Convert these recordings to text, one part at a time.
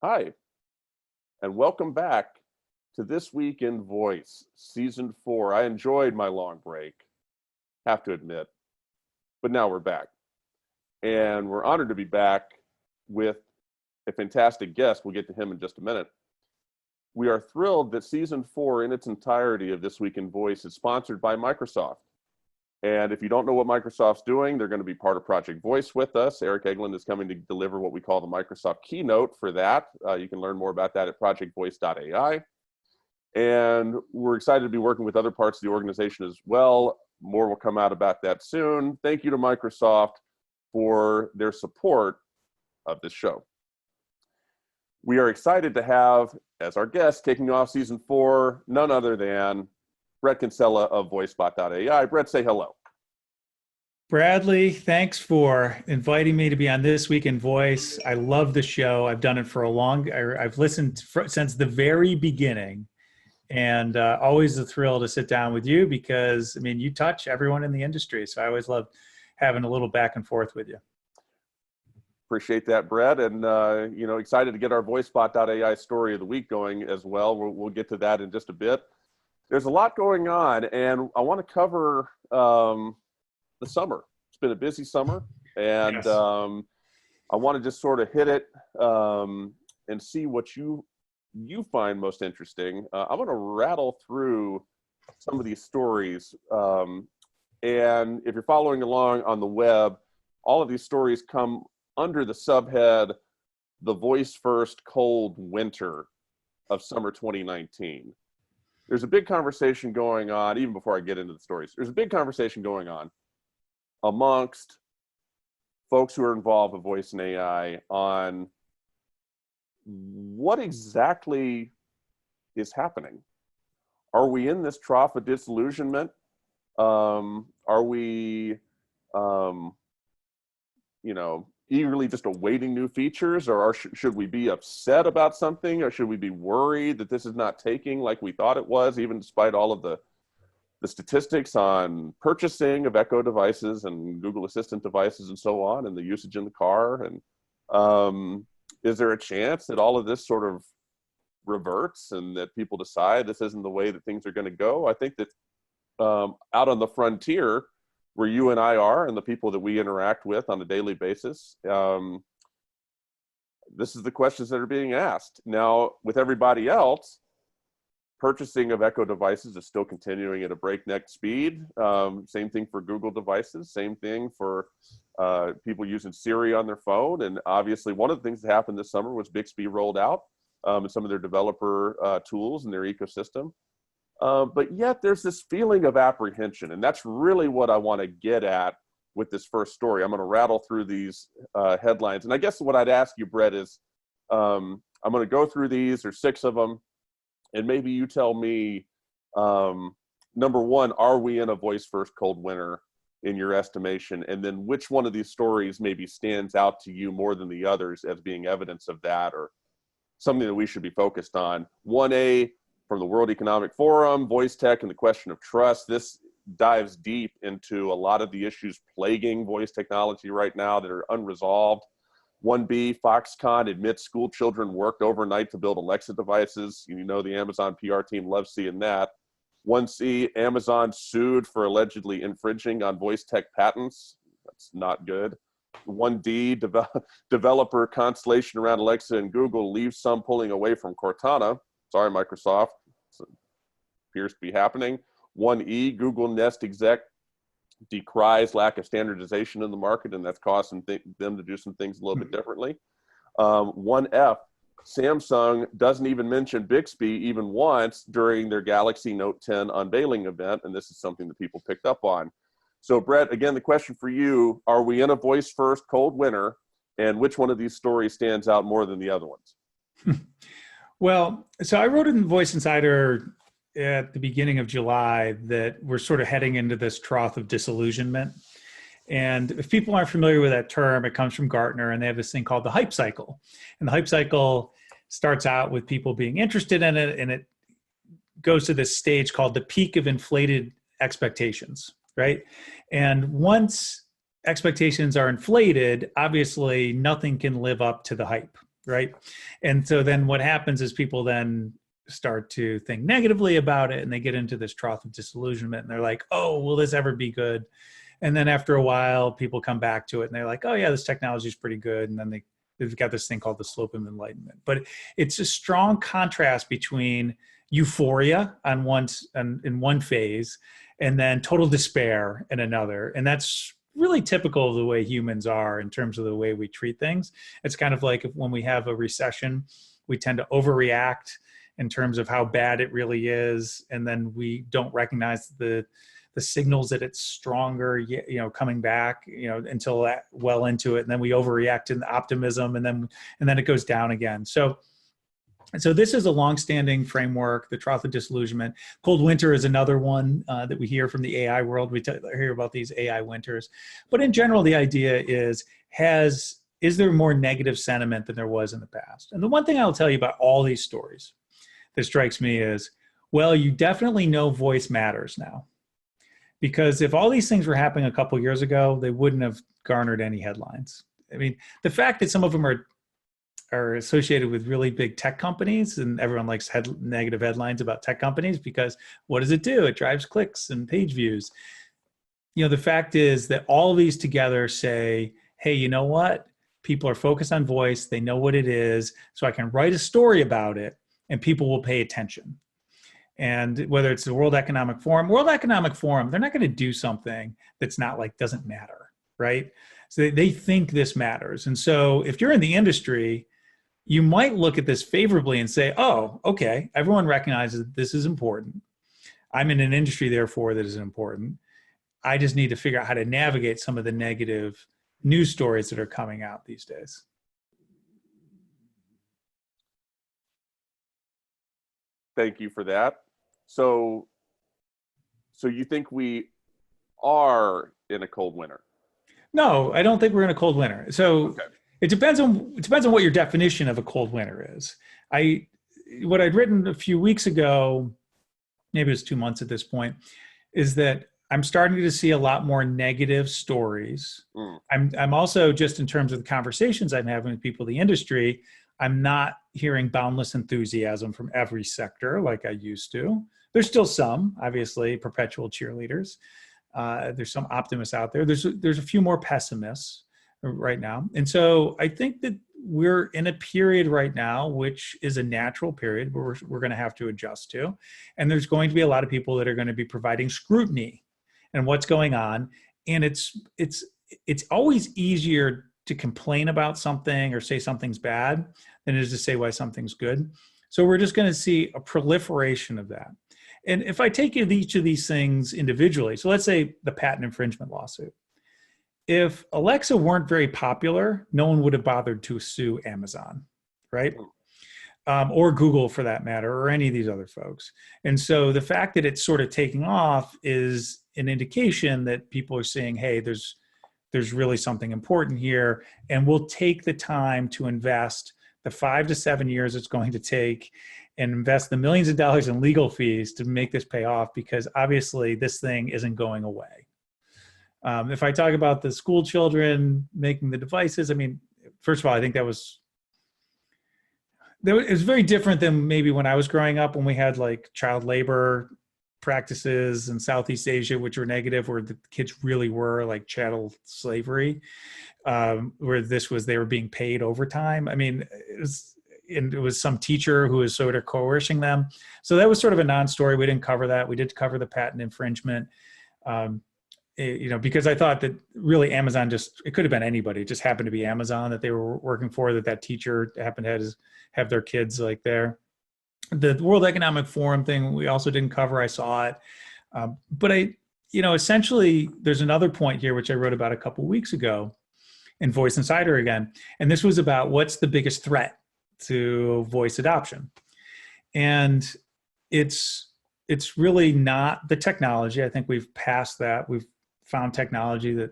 Hi, and welcome back to This Week in Voice, Season 4. I enjoyed my long break, have to admit, but now we're back. And we're honored to be back with a fantastic guest. We'll get to him in just a minute. We are thrilled that Season 4 in its entirety of This Week in Voice is sponsored by Microsoft. And if you don't know what Microsoft's doing, they're going to be part of Project Voice with us. Eric Eglin is coming to deliver what we call the Microsoft keynote for that. You can learn more about that at projectvoice.ai. And we're excited to be working with other parts of the organization as well. More will come out about that soon. Thank you to Microsoft for their support of this show. We are excited to have, as our guest, kicking off Season 4, none other than Bret Kinsella of Voicebot.AI. Bret, say hello. Bradley, thanks for inviting me to be on This Week in Voice. I love the show. I've done it for I've listened since the very beginning, and always a thrill to sit down with you because, I mean, you touch everyone in the industry. So I always love having a little back and forth with you. Appreciate that, Bret, and excited to get our Voicebot.ai story of the week going as well. We'll get to that in just a bit. There's a lot going on, and I want to cover the summer. It's been a busy summer, and Yes. I want to just sort of hit it and see what you find most interesting. I'm going to rattle through some of these stories, and if you're following along on the web, all of these stories come under the subhead, "The Voice First Cold Winter of Summer 2019." There's a big conversation going on, even before I get into the stories, there's a big conversation going on amongst folks who are involved with voice and AI on what exactly is happening. Are we in this trough of disillusionment? Are we, eagerly just awaiting new features, or should we be upset about something, or should we be worried that this is not taking like we thought it was, even despite all of the statistics on purchasing of Echo devices and Google Assistant devices and so on, and the usage in the car? And is there a chance that all of this sort of reverts and that people decide this isn't the way that things are going to go? I think that out on the frontier, where you and I are and the people that we interact with on a daily basis, this is the questions that are being asked. Now, with everybody else, purchasing of Echo devices is still continuing at a breakneck speed. Same thing for Google devices, same thing for people using Siri on their phone. And obviously, one of the things that happened this summer was Bixby rolled out and some of their developer tools in their ecosystem. But yet there's this feeling of apprehension, and that's really what I want to get at with this first story. I'm going to rattle through these headlines, and I guess what I'd ask you, Bret, is I'm going to go through these. There's 6 of them, and maybe you tell me, number one, are we in a voice first cold winter in your estimation? And then which one of these stories maybe stands out to you more than the others as being evidence of that, or something that we should be focused on? 1A, from the World Economic Forum, voice tech and the question of trust. This dives deep into a lot of the issues plaguing voice technology right now that are unresolved. 1B, Foxconn admits school children worked overnight to build Alexa devices. You know, the Amazon PR team loves seeing that. 1C, Amazon sued for allegedly infringing on voice tech patents. That's not good. 1D, developer constellation around Alexa and Google leaves some pulling away from Cortana. Sorry, Microsoft. It appears to be happening. 1E, Google Nest exec decries lack of standardization in the market, and that's causing them to do some things a little bit differently. 1F, Samsung doesn't even mention Bixby even once during their Galaxy Note 10 unveiling event, and this is something that people picked up on. So, Bret, again, the question for you, are we in a voice first cold winter, and which one of these stories stands out more than the other ones? Well, so I wrote in Voice Insider at the beginning of July that we're sort of heading into this trough of disillusionment. And if people aren't familiar with that term, it comes from Gartner, and they have this thing called the hype cycle. And the hype cycle starts out with people being interested in it, and it goes to this stage called the peak of inflated expectations, right? And once expectations are inflated, obviously nothing can live up to the hype. right? And so then what happens is people then start to think negatively about it, and they get into this trough of disillusionment, and they're like, oh, will this ever be good? And then after a while, people come back to it and they're like, oh yeah, this technology is pretty good. And then they've got this thing called the slope of enlightenment. But it's a strong contrast between euphoria in one phase and then total despair in another. And that's really typical of the way humans are in terms of the way we treat things. It's kind of like when we have a recession, we tend to overreact in terms of how bad it really is. And then we don't recognize the signals that it's stronger, coming back, until that well into it. And then we overreact in the optimism, and then it goes down again. So this is a longstanding framework, the trough of disillusionment. Cold winter is another one that we hear from the AI world. We hear about these AI winters. But in general, the idea is there more negative sentiment than there was in the past? And the one thing I'll tell you about all these stories that strikes me is, well, you definitely know voice matters now. Because if all these things were happening a couple of years ago, they wouldn't have garnered any headlines. I mean, the fact that some of them are associated with really big tech companies, and everyone likes negative headlines about tech companies because what does it do? It drives clicks and page views. The fact is that all of these together say, hey, you know what? People are focused on voice. They know what it is. So I can write a story about it and people will pay attention. And whether it's the World Economic Forum, they're not going to do something that's not doesn't matter, right? So they think this matters. And so if you're in the industry, you might look at this favorably and say, oh, okay, everyone recognizes that this is important. I'm in an industry, therefore, that is important. I just need to figure out how to navigate some of the negative news stories that are coming out these days. Thank you for that. So you think we are in a cold winter? No, I don't think we're in a cold winter. So okay. It depends on what your definition of a cold winter is. What I'd written a few weeks ago, maybe it was 2 months at this point, is that I'm starting to see a lot more negative stories. I'm also, just in terms of the conversations I'm having with people in the industry, I'm not hearing boundless enthusiasm from every sector like I used to. There's still some, obviously, perpetual cheerleaders. There's some optimists out there. There's a few more pessimists right now. And so I think that we're in a period right now, which is a natural period where we're going to have to adjust to. And there's going to be a lot of people that are going to be providing scrutiny and what's going on. And it's always easier to complain about something or say something's bad than it is to say why something's good. So we're just going to see a proliferation of that. And if I take each of these things individually, so let's say the patent infringement lawsuit. If Alexa weren't very popular, no one would have bothered to sue Amazon, right? Or Google for that matter, or any of these other folks. And so the fact that it's sort of taking off is an indication that people are saying, hey, there's really something important here, and we'll take the time to invest the 5 to 7 years it's going to take and invest the millions of dollars in legal fees to make this pay off, because obviously this thing isn't going away. If I talk about the school children making the devices, I mean, first of all, I think it was very different than maybe when I was growing up, when we had child labor practices in Southeast Asia, which were negative, where the kids really were chattel slavery, where they were being paid overtime. I mean, it was some teacher who was sort of coercing them. So that was sort of a non-story. We didn't cover that. We did cover the patent infringement, because I thought that really Amazon it could have been anybody. It just happened to be Amazon that they were working for, that teacher happened to have their kids there. The World Economic Forum thing, we also didn't cover. I saw it. But essentially there's another point here, which I wrote about a couple of weeks ago in Voice Insider again. And this was about what's the biggest threat to voice adoption. And it's really not the technology. I think we've passed that. We've found technology that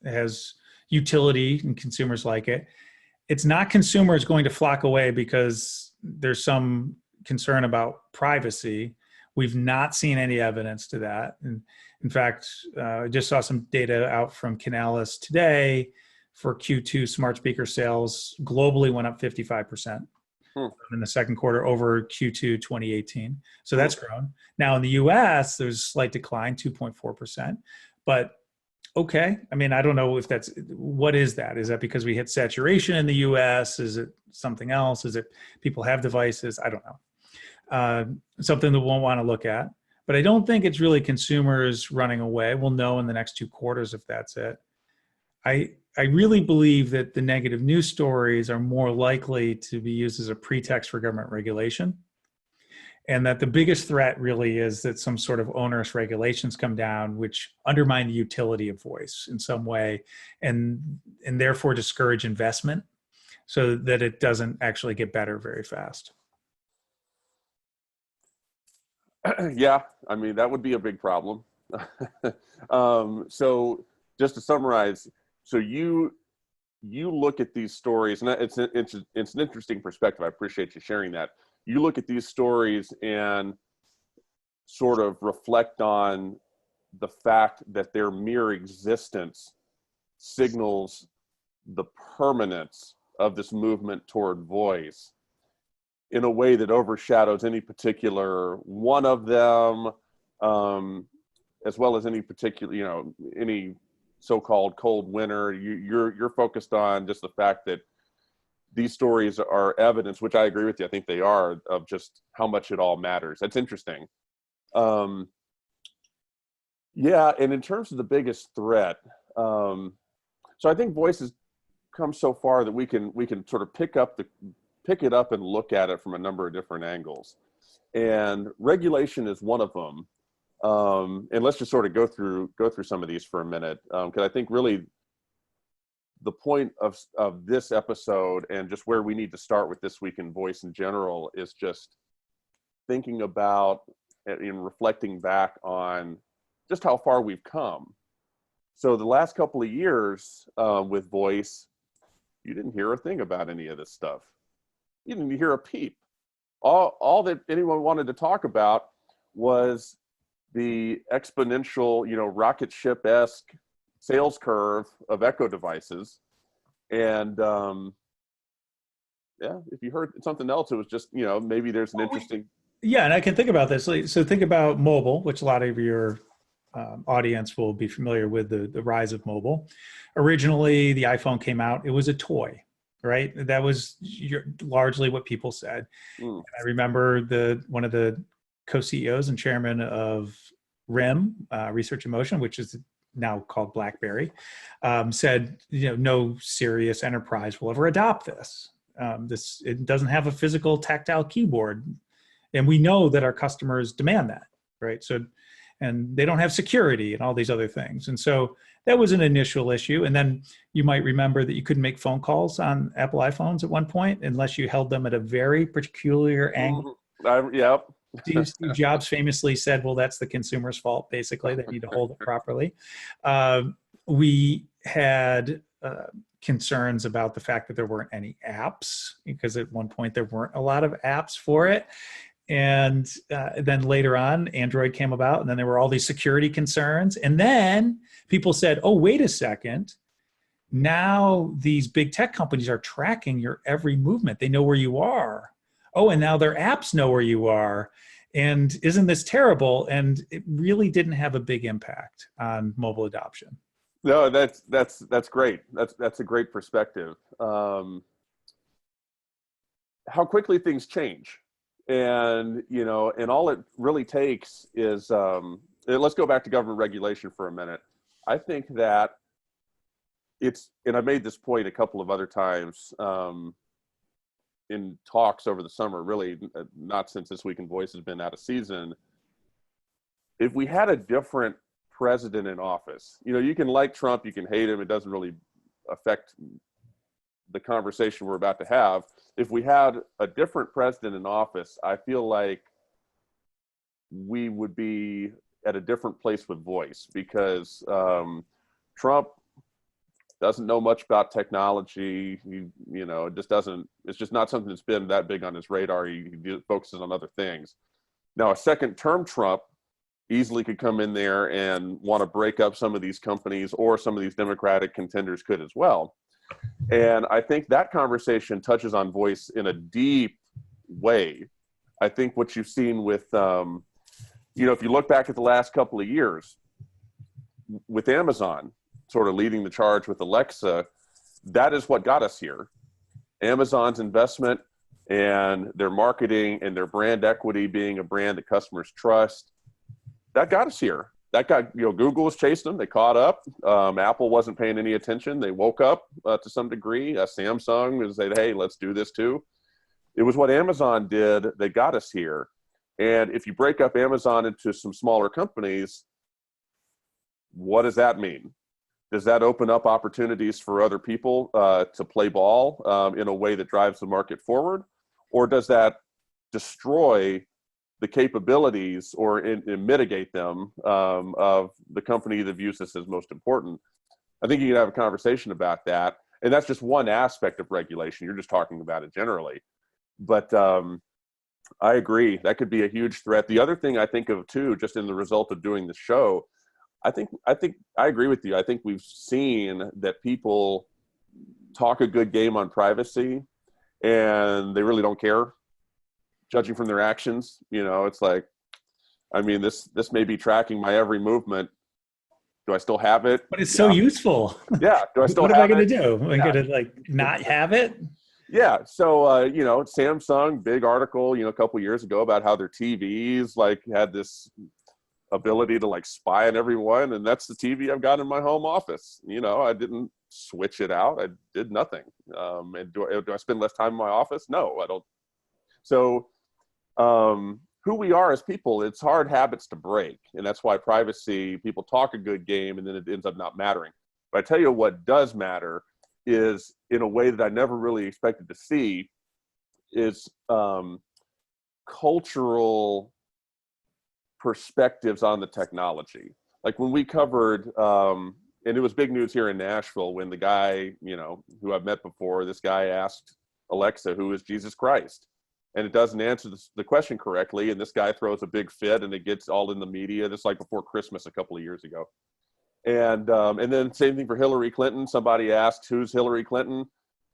has utility and consumers like it. It's not consumers going to flock away because there's some concern about privacy. We've not seen any evidence to that. And in fact, I just saw some data out from Canalys today for Q2 smart speaker sales globally went up 55% Hmm. in the second quarter over Q2 2018. So Hmm. that's grown. Now in the US, there's a slight decline, 2.4%. But okay, I mean, I don't know if that's, what is that? Is that because we hit saturation in the US? Is it something else? Is it people have devices? I don't know. Something that we'll want to look at. But I don't think it's really consumers running away. We'll know in the next 2 quarters if that's it. I really believe that the negative news stories are more likely to be used as a pretext for government regulation. And that the biggest threat really is that some sort of onerous regulations come down, which undermine the utility of voice in some way and therefore discourage investment so that it doesn't actually get better very fast. Yeah, I mean, that would be a big problem. So just to summarize, so you look at these stories, and it's an interesting perspective. I appreciate you sharing that. You look at these stories and sort of reflect on the fact that their mere existence signals the permanence of this movement toward voice in a way that overshadows any particular one of them, as well as any particular, any so-called cold winter. You're focused on just the fact that these stories are evidence, which I agree with you. I think they are, of just how much it all matters. That's interesting. Yeah, and in terms of the biggest threat, so I think voice has come so far that we can sort of pick it up and look at it from a number of different angles. And regulation is one of them. And let's just sort of go through some of these for a minute, because I think really the point of this episode and just where we need to start with This Week in Voice in general is just thinking about and reflecting back on just how far we've come. So the last couple of years with voice, you didn't hear a thing about any of this stuff. You didn't hear a peep. All that anyone wanted to talk about was the exponential, rocket ship-esque sales curve of Echo devices. And yeah, if you heard something else, it was just, maybe there's an interesting. Yeah, and I can think about this. So think about mobile, which a lot of your audience will be familiar with the rise of mobile. Originally, the iPhone came out, it was a toy, right? That was largely what people said. I remember one of the co-CEOs and chairman of RIM, Research in Motion, which is now called BlackBerry, said, no serious enterprise will ever adopt this. It doesn't have a physical tactile keyboard. And we know that our customers demand that, right? So, and they don't have security and all these other things. And so that was an initial issue. And then you might remember that you couldn't make phone calls on Apple iPhones at one point unless you held them at a very peculiar angle. Yep. Steve Jobs famously said, well, that's the consumer's fault, basically. They need to hold it properly. We had concerns about the fact that there weren't any apps, because at one point there weren't a lot of apps for it. And then later on, Android came about, and then there were all these security concerns. And then people said, oh, wait a second. Now these big tech companies are tracking your every movement. They know where you are. Oh, and now their apps know where you are. And isn't this terrible? And it really didn't have a big impact on mobile adoption. No, that's great. That's a great perspective. How quickly things change. And, and all it really takes is, let's go back to government regulation for a minute. I think that and I made this point a couple of other times in talks over the summer, really not since This Week in Voice has been out of season. If we had a different president in office, you can like Trump, you can hate him, it doesn't really affect the conversation we're about to have. If we had a different president in office, I feel like we would be at a different place with voice, because Trump doesn't know much about technology. It just doesn't, it's just not something that's been that big on his radar. He focuses on other things. Now, a second term Trump easily could come in there and want to break up some of these companies, or some of these Democratic contenders could as well. And I think that conversation touches on voice in a deep way. I think what you've seen with, if you look back at the last couple of years with Amazon sort of leading the charge with Alexa, that is what got us here. Amazon's investment and their marketing and their brand equity, being a brand that customers trust, that got us here. That got, Google was chasing them. They caught up. Apple wasn't paying any attention. They woke up to some degree. Samsung said, hey, let's do this too. It was what Amazon did that got us here. And if you break up Amazon into some smaller companies, what does that mean? Does that open up opportunities for other people to play ball in a way that drives the market forward? Or does that destroy the capabilities or mitigate them of the company that views this as most important? I think you can have a conversation about that. And that's just one aspect of regulation. You're just talking about it generally. But I agree. That could be a huge threat. The other thing I think of too, just in the result of doing the show, I think I agree with you. I think we've seen that people talk a good game on privacy and they really don't care, judging from their actions. It's like, this may be tracking my every movement. Do I still have it? But it's so useful. Yeah. Do I still what have am I going it? to do? Am I going to not have it? Yeah. So, Samsung, big article, a couple years ago about how their TVs had this ability to spy on everyone. And that's the TV I've got in my home office. I didn't switch it out. I did nothing. And do I spend less time in my office? No, I don't. So who we are as people, it's hard habits to break. And that's why privacy, people talk a good game and then it ends up not mattering. But I tell you what does matter is, in a way that I never really expected to see, is cultural perspectives on the technology. Like when we covered, and it was big news here in Nashville when the guy, who I've met before, this guy asked Alexa, who is Jesus Christ? And it doesn't answer the question correctly. And this guy throws a big fit and it gets all in the media. This before Christmas a couple of years ago. And then same thing for Hillary Clinton. Somebody asks, who's Hillary Clinton?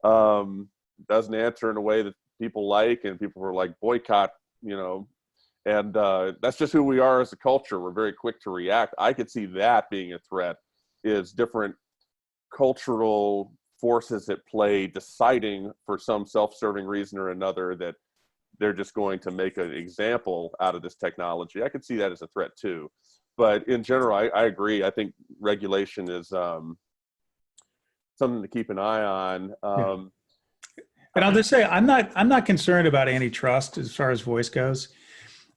Doesn't answer in a way that people like, and people are like, boycott, and that's just who we are as a culture. We're very quick to react. I could see that being a threat, is different cultural forces at play deciding for some self-serving reason or another that they're just going to make an example out of this technology. I could see that as a threat too. But in general, I agree. I think regulation is something to keep an eye on. And I'll just say, I'm not concerned about antitrust as far as voice goes.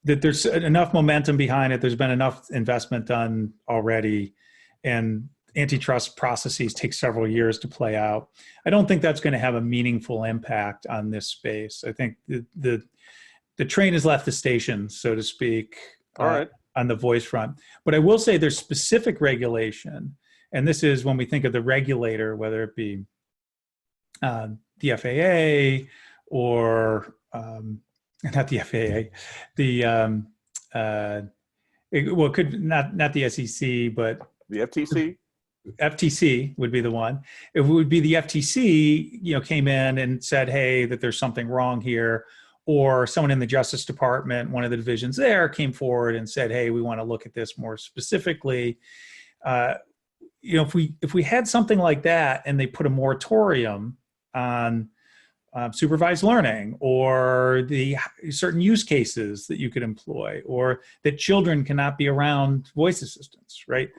That there's enough momentum behind it. There's been enough investment done already, and antitrust processes take several years to play out. I don't think that's going to have a meaningful impact on this space. I think the train has left the station, so to speak. All right. On the voice front. But I will say there's specific regulation, and this is when we think of the regulator, whether it be the FAA or not the FAA, it could not the SEC, but the FTC. FTC would be the one. It would be the FTC, came in and said, hey, that there's something wrong here. Or someone in the Justice Department, one of the divisions there, came forward and said, hey, we want to look at this more specifically. If we had something like that and they put a moratorium on supervised learning, or the certain use cases that you could employ, or that children cannot be around voice assistants, right?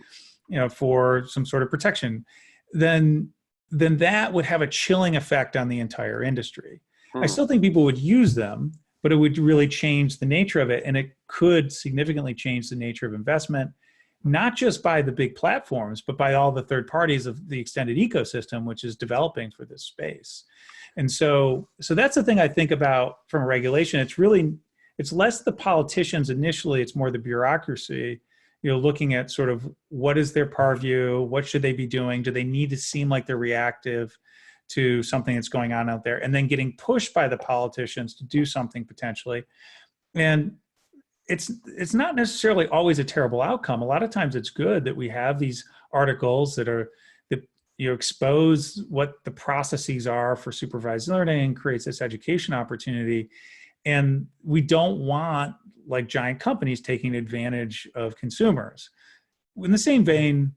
For some sort of protection, then that would have a chilling effect on the entire industry. I still think people would use them, but it would really change the nature of it. And it could significantly change the nature of investment, not just by the big platforms, but by all the third parties of the extended ecosystem, which is developing for this space. And so that's the thing I think about from regulation. It's less the politicians initially, it's more the bureaucracy, looking at sort of what is their purview, what should they be doing? Do they need to seem like they're reactive to something that's going on out there, and then getting pushed by the politicians to do something potentially. And it's not necessarily always a terrible outcome. A lot of times it's good that we have these articles that you expose what the processes are for supervised learning, creates this education opportunity. And we don't want like giant companies taking advantage of consumers. In the same vein,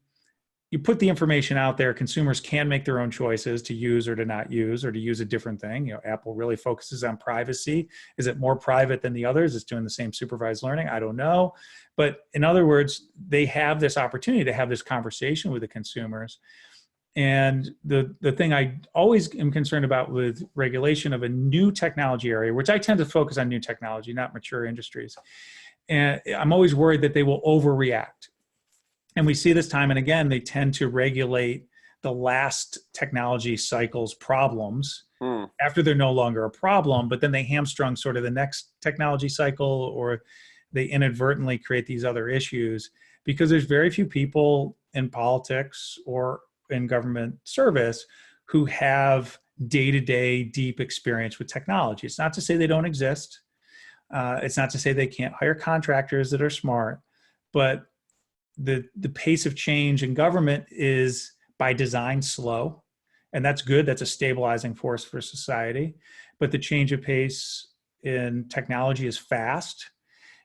you put the information out there, consumers can make their own choices to use or to not use, or to use a different thing. You know, Apple really focuses on privacy. Is it more private than the others? It's doing the same supervised learning. I don't know. But in other words, they have this opportunity to have this conversation with the consumers. And the thing I always am concerned about with regulation of a new technology area, which I tend to focus on new technology, not mature industries. And I'm always worried that they will overreact. And we see this time and again, they tend to regulate the last technology cycle's problems after they're no longer a problem, but then they hamstrung sort of the next technology cycle, or they inadvertently create these other issues because there's very few people in politics or in government service who have day-to-day deep experience with technology. It's not to say they don't exist. It's not to say they can't hire contractors that are smart, but the pace of change in government is by design slow, and that's good. That's a stabilizing force for society. But the change of pace in technology is fast,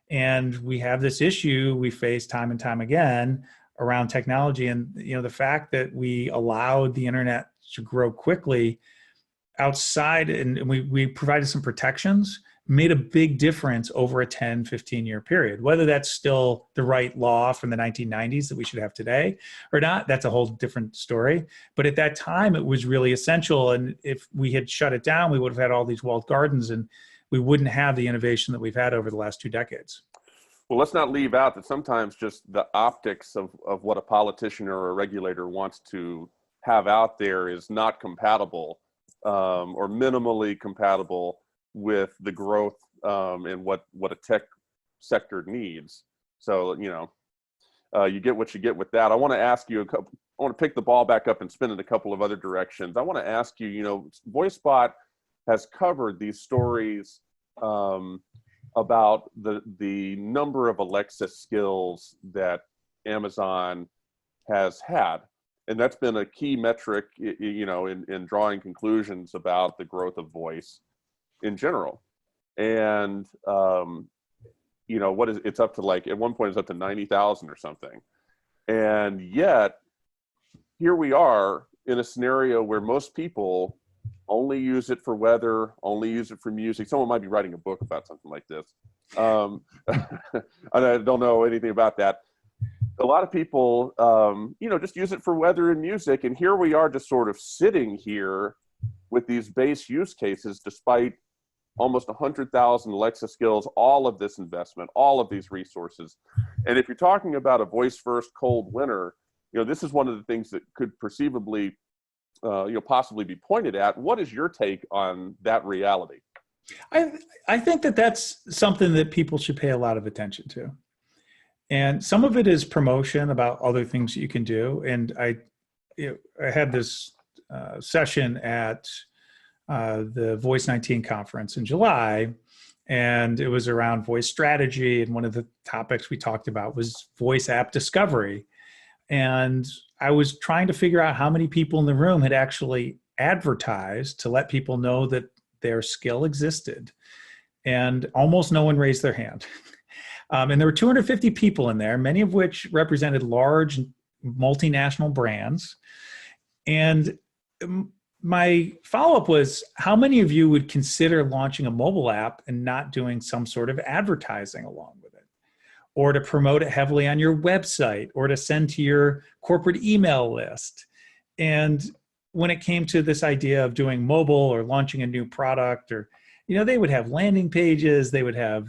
and we have this issue we face time and time again around technology. And you know, the fact that we allowed the internet to grow quickly outside, and we provided some protections, made a big difference over a 10, 15-year period. Whether that's still the right law from the 1990s that we should have today or not, that's a whole different story. But at that time, it was really essential. And if we had shut it down, we would have had all these walled gardens, and we wouldn't have the innovation that we've had over the last 2 decades. Well, let's not leave out that sometimes just the optics of what a politician or a regulator wants to have out there is not compatible or minimally compatible with the growth and what a tech sector needs. So, you know, you get what you get with that. I want to ask you I want to pick the ball back up and spin in a couple of other directions. I want to ask you, you know, VoiceBot has covered these stories about the number of Alexa skills that Amazon has had. And that's been a key metric, you know, in drawing conclusions about the growth of voice in general. And, you know, it's up to, like, at one point it's up to 90,000 or something. And yet here we are in a scenario where most people only use it for weather, only use it for music. Someone might be writing a book about something like this. I don't know anything about that. A lot of people, you know, just use it for weather and music. And here we are just sort of sitting here with these base use cases, despite almost 100,000 Alexa skills, all of this investment, all of these resources. And if you're talking about a voice first cold winter, you know, this is one of the things that could perceivably, you know, possibly be pointed at. What is your take on that reality? I think that that's something that people should pay a lot of attention to. And some of it is promotion about other things you can do. And I had this session at the Voice 19 conference in July, and it was around voice strategy. And one of the topics we talked about was voice app discovery. And I was trying to figure out how many people in the room had actually advertised to let people know that their skill existed. And almost no one raised their hand. And there were 250 people in there, many of which represented large multinational brands. And my follow-up was, how many of you would consider launching a mobile app and not doing some sort of advertising along with it? Or to promote it heavily on your website, or to send to your corporate email list? And when it came to this idea of doing mobile or launching a new product, or, you know, they would have landing pages, they would have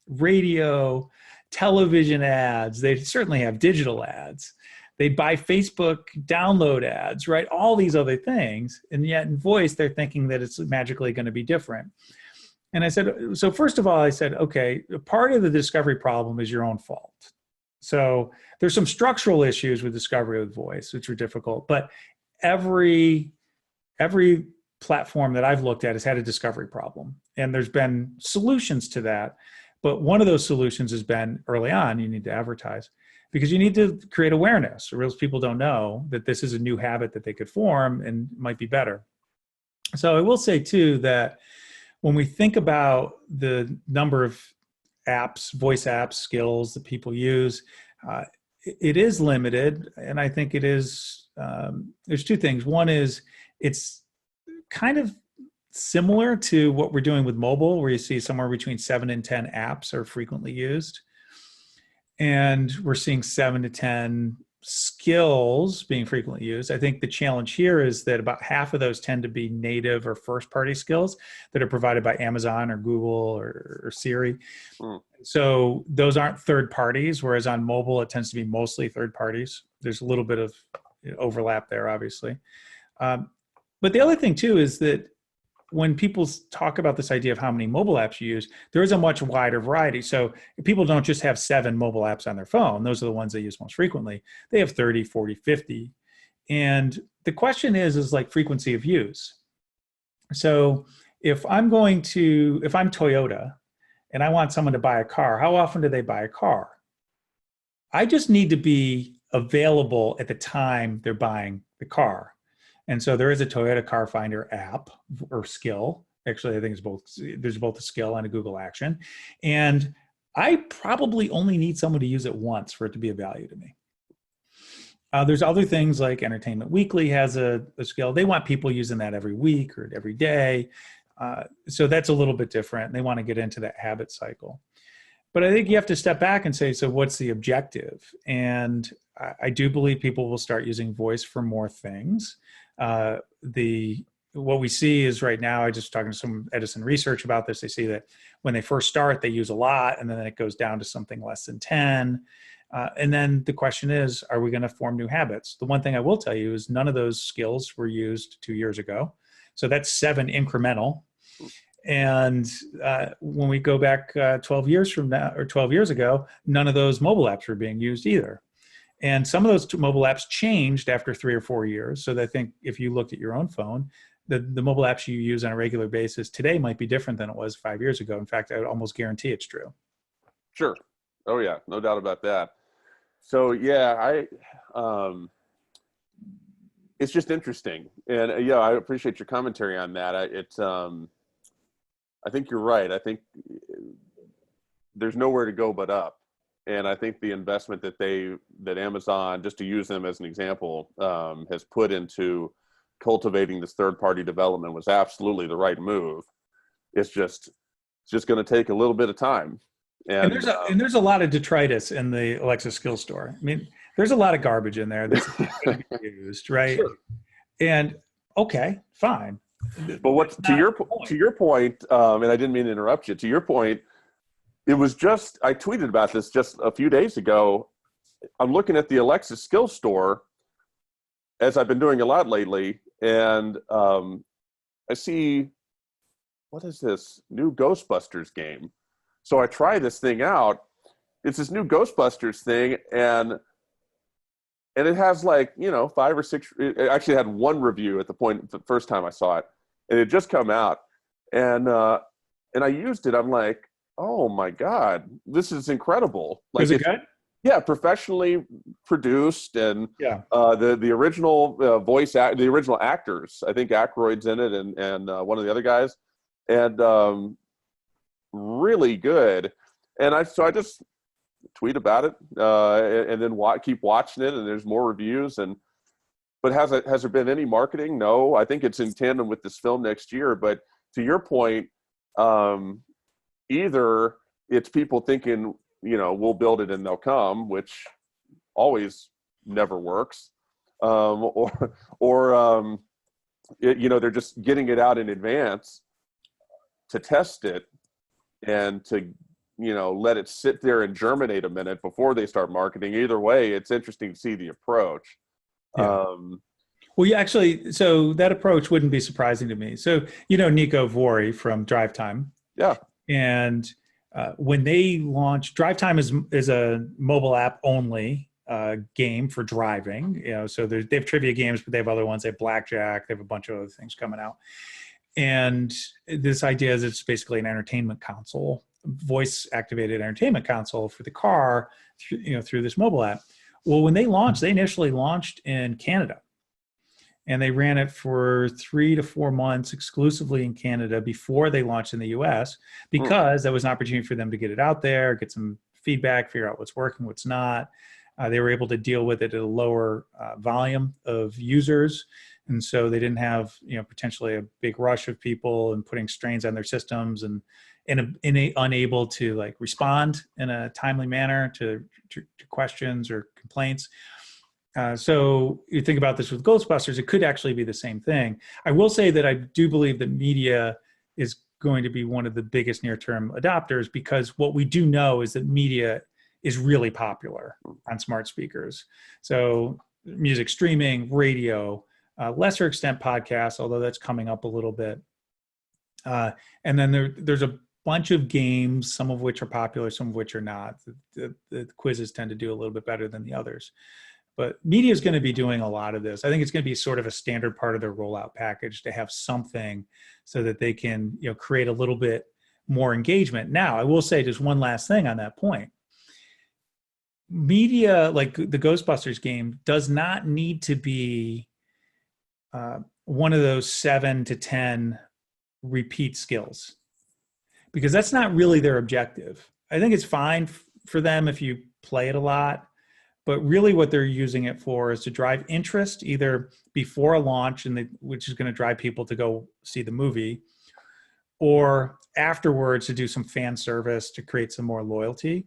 radio, television ads. They certainly have digital ads. They'd buy Facebook download ads, right? All these other things. And yet in voice, they're thinking that it's magically going to be different. And I said, so first of all, I said, okay, part of the discovery problem is your own fault. So there's some structural issues with discovery with voice, which are difficult, but every platform that I've looked at has had a discovery problem. And there's been solutions to that. But one of those solutions has been early on, you need to advertise. because you need to create awareness, or else people don't know that this is a new habit that they could form and might be better. So I will say too that when we think about the number of apps, voice apps, skills that people use, it is limited. And I think it is, there's two things. One is it's kind of similar to what we're doing with mobile, where you see somewhere between 7 and 10 apps are frequently used. And we're seeing 7 to 10 skills being frequently used. I think the challenge here is that about half of those tend to be native or first-party skills that are provided by Amazon or Google or Siri. So those aren't third parties, whereas on mobile, it tends to be mostly third parties. There's a little bit of overlap there, obviously. But the other thing, too, is that when people talk about this idea of how many mobile apps you use, there is a much wider variety. So people don't just have 7 mobile apps on their phone. Those are the ones they use most frequently. They have 30, 40, 50. And the question is like frequency of use. So if I'm Toyota and I want someone to buy a car, how often do they buy a car? I just need to be available at the time they're buying the car. And so there is a Toyota Car Finder app or skill. Actually, I think it's both. There's both a skill and a Google action. And I probably only need someone to use it once for it to be of value to me. There's other things like Entertainment Weekly has a skill. They want people using that every week or every day. So that's a little bit different. They want to get into that habit cycle. But I think you have to step back and say, so what's the objective? And I do believe people will start using voice for more things. What we see is right now, I just talking to some Edison research about this. They see that when they first start, they use a lot, and then it goes down to something less than 10. And then the question is, are we going to form new habits? The one thing I will tell you is none of those skills were used 2 years ago. So that's 7 incremental. And when we go back 12 years from now, or 12 years ago, none of those mobile apps were being used either. And some of those mobile apps changed after 3 or 4 years. So I think if you looked at your own phone, the mobile apps you use on a regular basis today might be different than it was 5 years ago. In fact, I would almost guarantee it's true. Sure. Oh yeah, no doubt about that. So yeah, it's just interesting, and yeah, I appreciate your commentary on that. I think you're right. I think there's nowhere to go but up. And I think the investment that Amazon, just to use them as an example, has put into cultivating this third-party development was absolutely the right move. It's just going to take a little bit of time. And there's a lot of detritus in the Alexa skill store. I mean, there's a lot of garbage in there that's going to be used, right? Sure. And okay, fine. But to your point, and I didn't mean to interrupt you. To your point, it was just, I tweeted about this just a few days ago. I'm looking at the Alexa skill store, as I've been doing a lot lately, and I see, what is this new Ghostbusters game? So I try this thing out. It's this new Ghostbusters thing, and it has 5 or 6. It actually had 1 review at the first time I saw it, and it just come out, and I used it. I'm like, oh my God, this is incredible! Like, is it good? Yeah, professionally produced, and yeah, the original the original actors. I think Aykroyd's in it, and one of the other guys, and really good. And I just tweet about it, and then keep watching it, and there's more reviews. But has there been any marketing? No, I think it's in tandem with this film next year. But to your point, either it's people thinking, we'll build it and they'll come, which always never works, or they're just getting it out in advance to test it and to let it sit there and germinate a minute before they start marketing. Either way, it's interesting to see the approach. Yeah. Well, actually, so that approach wouldn't be surprising to me. So, Nico Vori from Drive Time. Yeah. And when they launched, Drive Time is a mobile app only game for driving. So they have trivia games, but they have other ones. They have blackjack. They have a bunch of other things coming out. And this idea is it's basically an entertainment console voice activated entertainment console for the car, through this mobile app. Well, when they launched, they initially launched in Canada, and they ran it for 3 to 4 months exclusively in Canada before they launched in the US, because that was an opportunity for them to get it out there, get some feedback, figure out what's working, what's not. They were able to deal with it at a lower volume of users. And so they didn't have, potentially a big rush of people and putting strains on their systems, and unable to like respond in a timely manner to questions or complaints. So you think about this with Ghostbusters, it could actually be the same thing. I will say that I do believe that media is going to be one of the biggest near-term adopters, because what we do know is that media is really popular on smart speakers. So music streaming, radio, lesser extent podcasts, although that's coming up a little bit. And then there's a bunch of games, some of which are popular, some of which are not. The quizzes tend to do a little bit better than the others. But media is going to be doing a lot of this. I think it's going to be sort of a standard part of their rollout package to have something so that they can, create a little bit more engagement. Now, I will say just one last thing on that point. Media, like the Ghostbusters game, does not need to be one of those 7 to 10 repeat skills, because that's not really their objective. I think it's fine for them if you play it a lot. But really what they're using it for is to drive interest, either before a launch, which is going to drive people to go see the movie, or afterwards to do some fan service to create some more loyalty.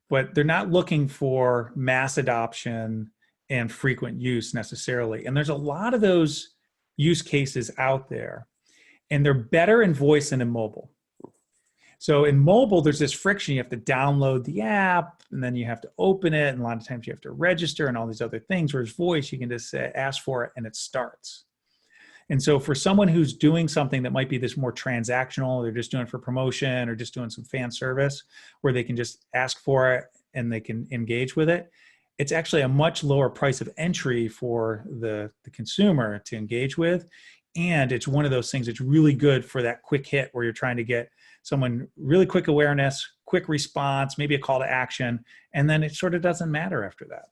But they're not looking for mass adoption and frequent use necessarily. And there's a lot of those use cases out there, and they're better in voice than in mobile. So in mobile, there's this friction. You have to download the app, and then you have to open it. And a lot of times you have to register and all these other things. Whereas voice, you can just say, ask for it, and it starts. And so for someone who's doing something that might be this more transactional, they're just doing it for promotion or just doing some fan service where they can just ask for it and they can engage with it, it's actually a much lower price of entry for the consumer to engage with. And it's one of those things that's really good for that quick hit where you're trying to get someone really quick awareness, quick response, maybe a call to action, and then it sort of doesn't matter after that.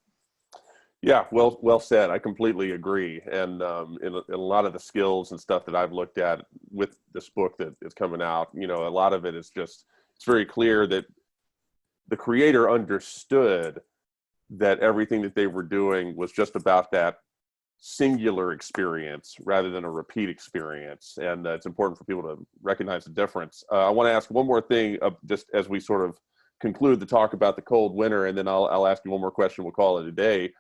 Yeah, well said. I completely agree. And in a lot of the skills and stuff that I've looked at with this book that is coming out, a lot of it is just, it's very clear that the creator understood that everything that they were doing was just about that singular experience rather than a repeat experience. And it's important for people to recognize the difference. I want to ask one more thing just as we sort of conclude the talk about the cold winter, and then I'll ask you one more question. We'll call it a day.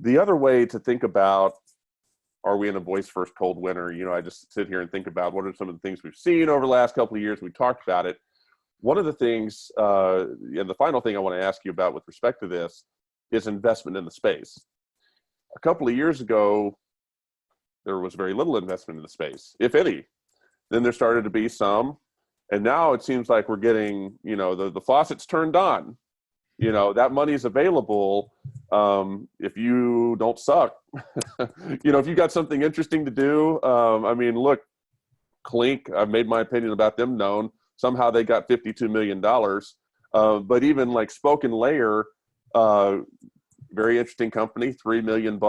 The other way to think about, are we in a voice first cold winter? I just sit here and think about what are some of the things we've seen over the last couple of years. We talked about it. One of the things, and the final thing I want to ask you about with respect to this, is investment in the space. A couple of years ago, there was very little investment in the space, if any. Then there started to be some, and now it seems like we're getting, the faucet's turned on. That money's available if you don't suck. If you got something interesting to do. Look, Clink, I've made my opinion about them known. Somehow they got $52 million. But even like Spoken Layer, very interesting company, $3 million.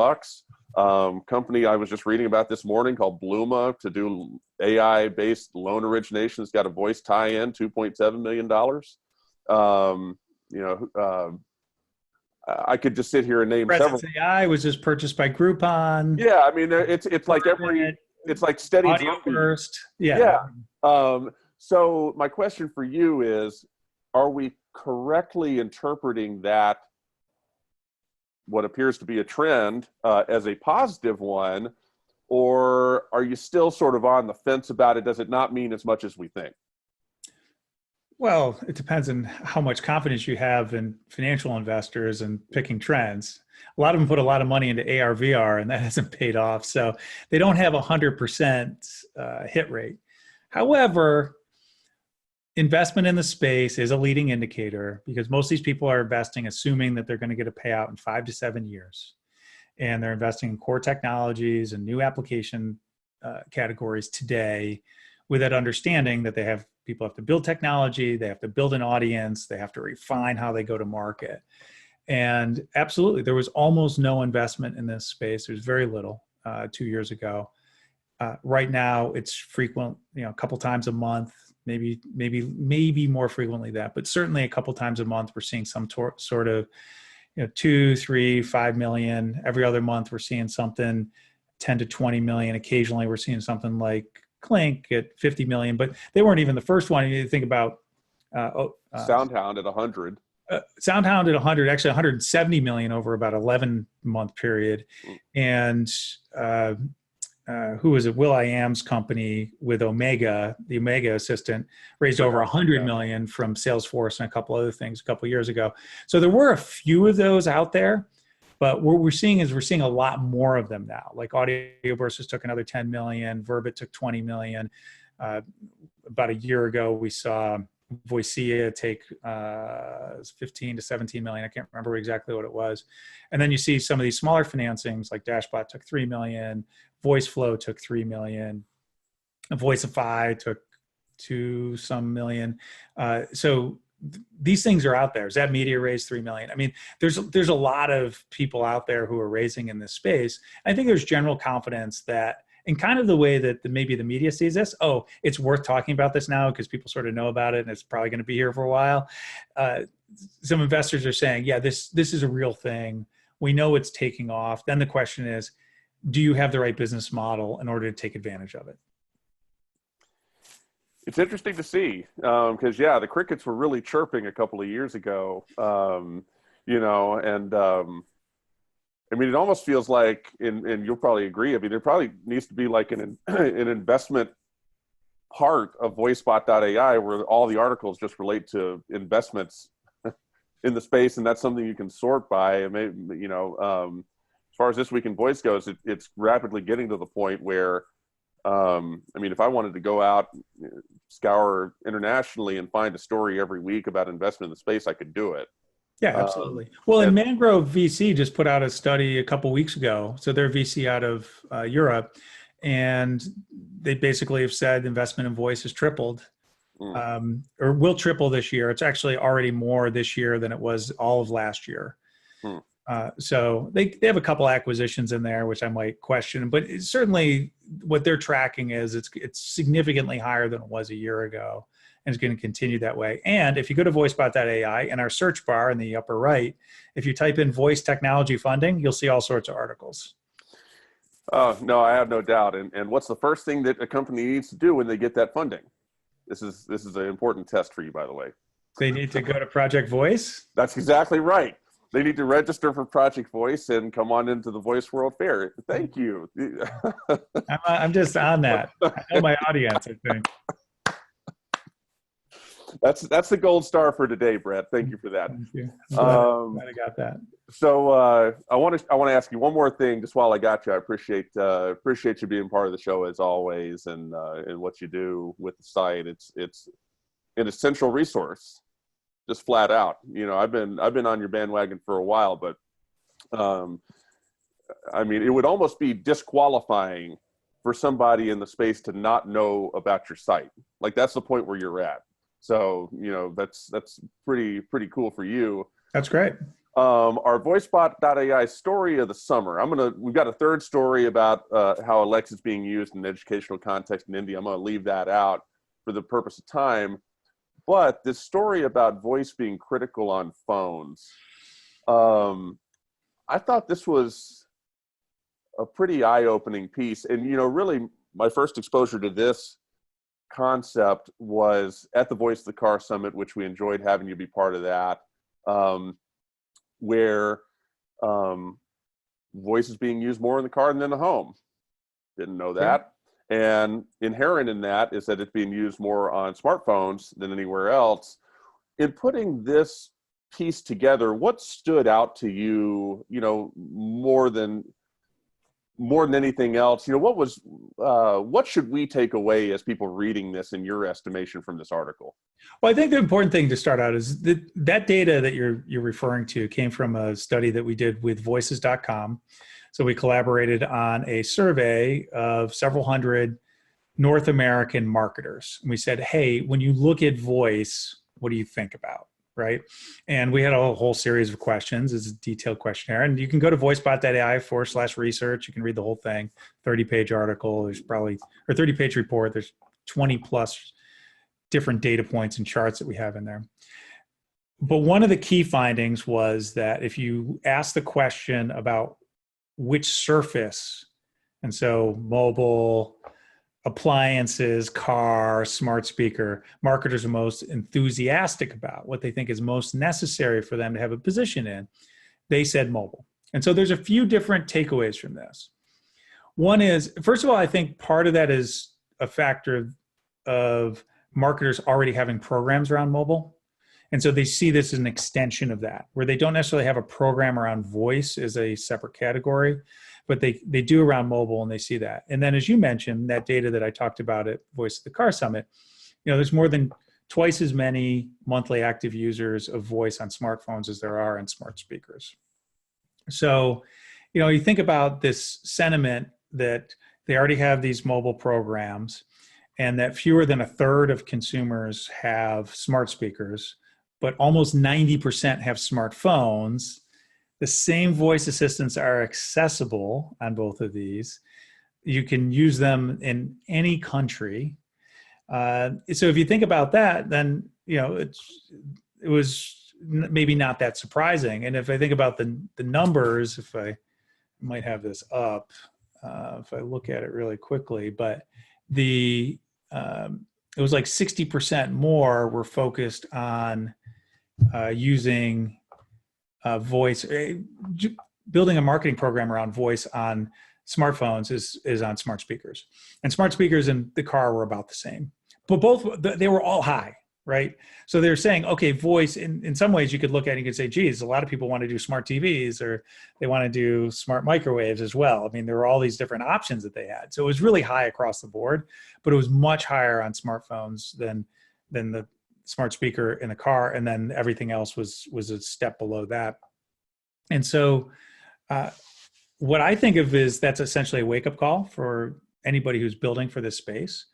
Company I was just reading about this morning called Bluma to do AI-based loan origination. It's got a voice tie-in, $2.7 million. I could just sit here and name several. AI was just purchased by Groupon. Yeah, it's like it's like steady Audio first. Yeah. So my question for you is, are we correctly interpreting that what appears to be a trend as a positive one, or are you still sort of on the fence about it? Does it not mean as much as we think? Well, it depends on how much confidence you have in financial investors and picking trends. A lot of them put a lot of money into AR, VR, and that hasn't paid off. So they don't have 100% hit rate. However, investment in the space is a leading indicator because most of these people are investing assuming that they're going to get a payout in 5 to 7 years. And they're investing in core technologies and new application categories today with that understanding that people have to build technology, they have to build an audience, they have to refine how they go to market. And absolutely, there was almost no investment in this space. There's very little 2 years ago. Right now, it's frequent, a couple times a month, maybe more frequently that, but certainly a couple times a month, we're seeing some sort of 2, 3, 5 million. Every other month, we're seeing something 10 to 20 million. Occasionally, we're seeing something like Clink at 50 million, but they weren't even the first one. You think about SoundHound at 100. SoundHound at 100, actually 170 million over about 11-month period. And who was it? Will.i.am's company with Omega, the Omega assistant, raised over 100 million from Salesforce and a couple other things a couple of years ago. So there were a few of those out there, but what we're seeing is we're seeing a lot more of them now. Like Audioversus took another 10 million, Verbit took 20 million. About a year ago, we saw Voicea take 15 to 17 million. I can't remember exactly what it was. And then you see some of these smaller financings like Dashbot took 3 million, VoiceFlow took 3 million, Voicify took 2 some million. So these things are out there. Zap Media raised 3 million. I mean, there's a lot of people out there who are raising in this space. I think there's general confidence that, in kind of the way that maybe the media sees this, it's worth talking about this now because people sort of know about it and it's probably going to be here for a while. Some investors are saying, yeah, this is a real thing. We know it's taking off. Then the question is, do you have the right business model in order to take advantage of it? It's interesting to see because, the crickets were really chirping a couple of years ago, I mean, it almost feels like, and you'll probably agree, I mean, there probably needs to be like an investment part of Voicebot.AI where all the articles just relate to investments in the space, and that's something you can sort by. And maybe, as far as This Week in Voice goes, it's rapidly getting to the point where, I mean, if I wanted to go out, scour internationally and find a story every week about investment in the space, I could do it. Yeah, absolutely. Well, and Mangrove VC just put out a study a couple weeks ago. So they're VC out of Europe, and they basically have said investment in voice has tripled, or will triple this year. It's actually already more this year than it was all of last year. So they have a couple acquisitions in there, which I might question, but certainly what they're tracking is it's significantly higher than it was a year ago. And it's going to continue that way. And if you go to Voicebot.ai, in our search bar in the upper right, if you type in voice technology funding, you'll see all sorts of articles. No, I have no doubt. And what's the first thing that a company needs to do when they get that funding? This is an important test for you, by the way. They need to go to Project Voice? That's exactly right. They need to register for Project Voice and come on into the Voice World Fair. Thank you. I'm just on that. I know my audience, I think. That's the gold star for today, Bret. Thank you for that. Thank you. I'm glad I got that. So I want to ask you one more thing, just while I got you. I appreciate you being part of the show as always, and what you do with the site. It's an essential resource, just flat out. I've been on your bandwagon for a while, but I mean, it would almost be disqualifying for somebody in the space to not know about your site. Like, that's the point where you're at. So, that's pretty cool for you. That's great. Our Voicebot.ai story of the summer. We've got a third story about how Alexa is being used in an educational context in India. I'm going to leave that out for the purpose of time. But this story about voice being critical on phones, I thought this was a pretty eye-opening piece. And, really my first exposure to this concept was at the Voice of the Car Summit, which we enjoyed having you be part of that, where voice is being used more in the car than in the home. Didn't know that. Yeah. And inherent in that is that it's being used more on smartphones than anywhere else. In putting this piece together, what stood out to you, more than anything else? What should we take away as people reading this, in your estimation, from this article? Well, I think the important thing to start out is that data that you're referring to came from a study that we did with voices.com. So we collaborated on a survey of several hundred North American marketers. And we said, hey, when you look at voice, what do you think about? Right. And we had a whole series of questions. It's a detailed questionnaire. And you can go to voicebot.ai/research. You can read the whole thing, 30-page article. There's probably, or 30-page report. There's 20 plus different data points and charts that we have in there. But one of the key findings was that if you ask the question about which surface, and so mobile, appliances, car, smart speaker, marketers are most enthusiastic about, what they think is most necessary for them to have a position in, they said mobile. And so there's a few different takeaways from this. One is, first of all, I think part of that is a factor of marketers already having programs around mobile. And so they see this as an extension of that, where they don't necessarily have a program around voice as a separate category, but they do around mobile, and they see that. And then, as you mentioned, that data that I talked about at Voice of the Car Summit, there's more than twice as many monthly active users of voice on smartphones as there are in smart speakers. So, you think about this sentiment that they already have these mobile programs, and that fewer than a third of consumers have smart speakers, but almost 90% have smartphones. The same voice assistants are accessible on both of these. You can use them in any country. So if you think about that, then it was maybe not that surprising. And if I think about the numbers, if I might have this up, if I look at it really quickly, but it was like 60% more were focused on using voice, building a marketing program around voice on smartphones is on smart speakers. And smart speakers in the car were about the same, but they were all high, right? So they're saying, okay, voice, in some ways you could look at it and you could say, geez, a lot of people want to do smart TVs, or they want to do smart microwaves as well. I mean, there were all these different options that they had. So it was really high across the board, but it was much higher on smartphones than the smart speaker in the car, and then everything else was a step below that. And so what I think of is that's essentially a wake-up call for anybody who's building for this space,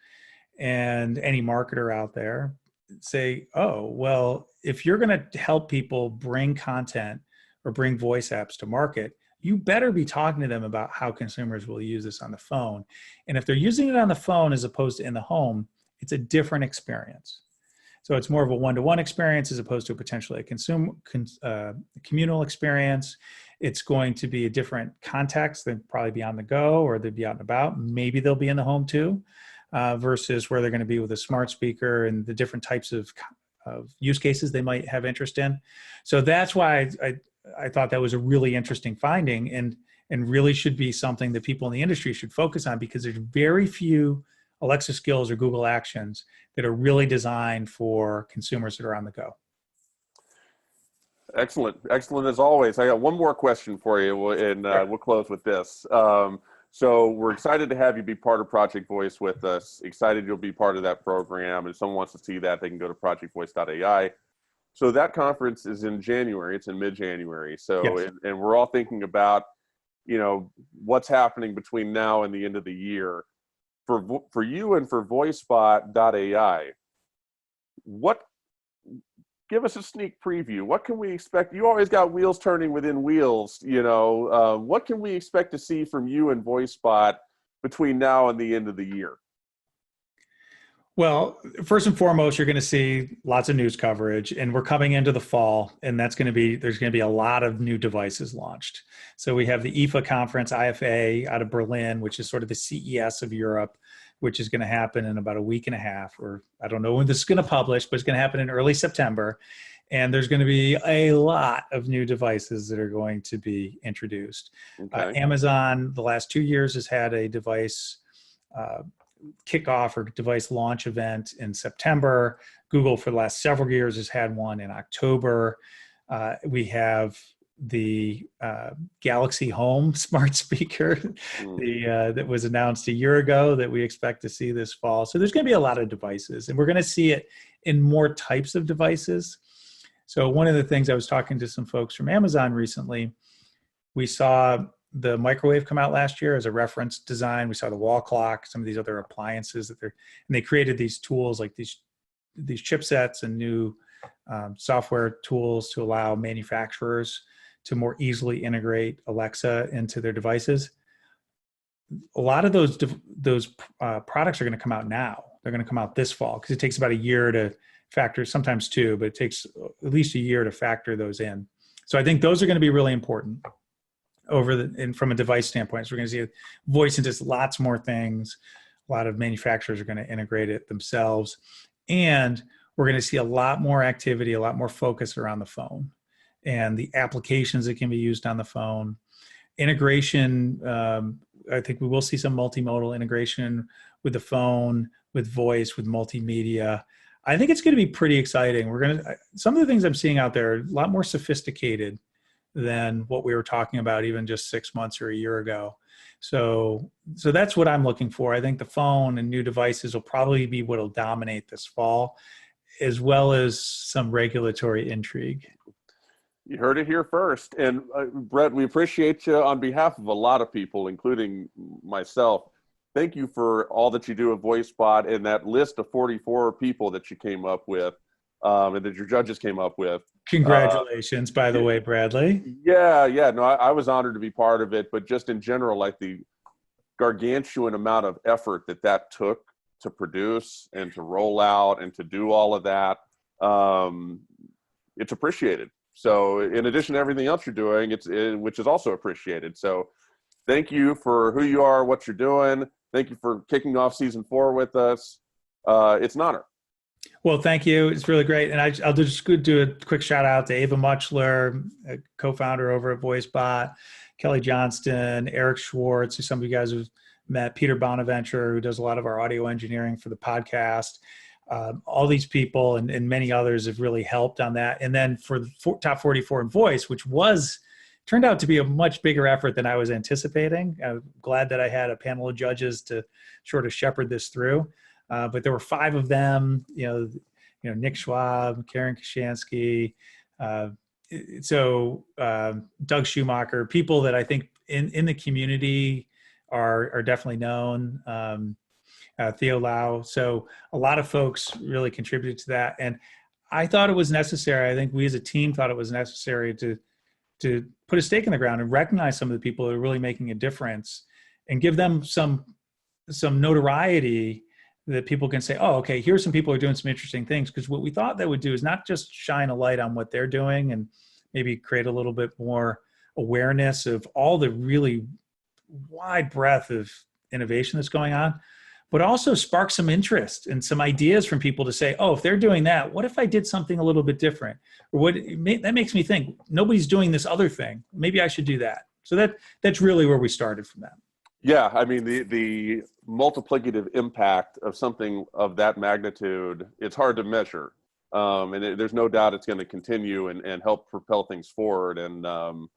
and any marketer out there. Say, oh, well, if you're going to help people bring content or bring voice apps to market, you better be talking to them about how consumers will use this on the phone. And if they're using it on the phone as opposed to in the home, it's a different experience. So it's more of a one-to-one experience as opposed to potentially a communal experience. It's going to be a different context. They'll probably be on the go, or they'll be out and about. Maybe they'll be in the home too, versus where they're going to be with a smart speaker and the different types of use cases they might have interest in. So that's why I thought that was a really interesting finding, and really should be something that people in the industry should focus on, because there's very few Alexa skills or Google Actions that are really designed for consumers that are on the go. Excellent. Excellent as always. I got one more question for you, and we'll close with this. So we're excited to have you be part of Project Voice with us. Excited you'll be part of that program. And if someone wants to see that, they can go to projectvoice.ai. So that conference is in January. It's in mid-January. So, yes. and we're all thinking about, what's happening between now and the end of the year. For you and for Voicebot.AI, give us a sneak preview. What can we expect? You always got wheels turning within wheels, what can we expect to see from you and Voicebot between now and the end of the year? Well, first and foremost, you're going to see lots of news coverage, and we're coming into the fall, and there's going to be a lot of new devices launched. So we have the IFA conference, IFA, out of Berlin, which is sort of the CES of Europe, which is going to happen in about a week and a half, or I don't know when this is going to publish, but it's going to happen in early September. And there's going to be a lot of new devices that are going to be introduced. Okay. Amazon, the last 2 years, has had a device kickoff or device launch event in September. Google, for the last several years, has had one in October. We have the Galaxy Home smart speaker that was announced a year ago that we expect to see this fall. So there's going to be a lot of devices, and we're going to see it in more types of devices. So one of the things, I was talking to some folks from Amazon recently, we saw the microwave come out last year as a reference design. We saw the wall clock, some of these other appliances and they created these tools like these chipsets and new software tools to allow manufacturers to more easily integrate Alexa into their devices. A lot of those products are going to come out now. They're going to come out this fall because it takes about a year to factor, sometimes two, but it takes at least a year to factor those in. So I think those are going to be really important and from a device standpoint. So we're going to see voice into lots more things. A lot of manufacturers are going to integrate it themselves. And we're going to see a lot more activity, a lot more focus around the phone and the applications that can be used on the phone. Integration, I think we will see some multimodal integration with the phone, with voice, with multimedia. I think it's going to be pretty exciting. Some of the things I'm seeing out there are a lot more sophisticated than what we were talking about even just 6 months or a year ago. So that's what I'm looking for. I think the phone and new devices will probably be what will dominate this fall, as well as some regulatory intrigue. You heard it here first. And Bret, we appreciate you on behalf of a lot of people, including myself. Thank you for all that you do at Voicebot and that list of 44 people that you came up with and that your judges came up with. Congratulations, by the way, Bradley. Yeah. No, I was honored to be part of it, but just in general, like the gargantuan amount of effort that took to produce and to roll out and to do all of that, it's appreciated. So in addition to everything else you're doing, which is also appreciated. So thank you for who you are, what you're doing. Thank you for kicking off season 4 with us. It's an honor. Well, thank you. It's really great. And I'll just do a quick shout out to Ava Muchler, a co-founder over at Voicebot, Kelly Johnston, Eric Schwartz, who some of you guys have met, Peter Bonaventure, who does a lot of our audio engineering for the podcast. All these people and many others have really helped on that. And then for the top 44 in voice, which turned out to be a much bigger effort than I was anticipating. I'm glad that I had a panel of judges to sort of shepherd this through. But there were 5 of them, Nick Schwab, Karen Kashansky, Doug Schumacher, people that I think in the community are definitely known, Theo Lau. So a lot of folks really contributed to that. And I thought it was necessary. I think we as a team thought it was necessary to put a stake in the ground and recognize some of the people that are really making a difference and give them some notoriety that people can say, oh, okay, here's some people who are doing some interesting things. Because what we thought that would do is not just shine a light on what they're doing and maybe create a little bit more awareness of all the really wide breadth of innovation that's going on, but also spark some interest and some ideas from people to say, oh, if they're doing that, what if I did something a little bit different? Or that makes me think, nobody's doing this other thing. Maybe I should do that. So that's really where we started from that. Yeah, I mean, the multiplicative impact of something of that magnitude, it's hard to measure. There's no doubt it's going to continue and help propel things forward. And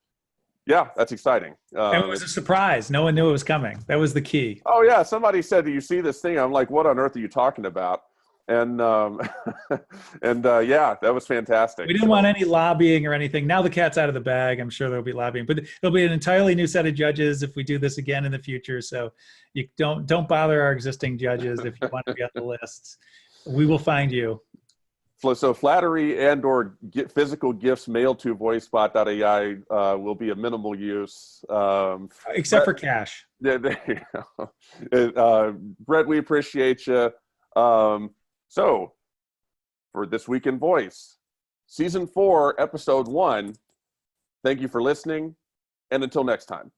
yeah, that's exciting. And it was a surprise. No one knew it was coming. That was the key. Oh, yeah. Somebody said, do you see this thing? I'm like, what on earth are you talking about? And yeah, that was fantastic. We didn't want any lobbying or anything. Now the cat's out of the bag. I'm sure there'll be lobbying, but there'll be an entirely new set of judges if we do this again in the future. So you don't bother our existing judges if you want to be on the lists. We will find you. So flattery and/or physical gifts mailed to Voicebot.AI will be of minimal use, except for cash. There you go. Bret, we appreciate you. So, for This Week in Voice, Season 4, Episode 1, thank you for listening, and until next time.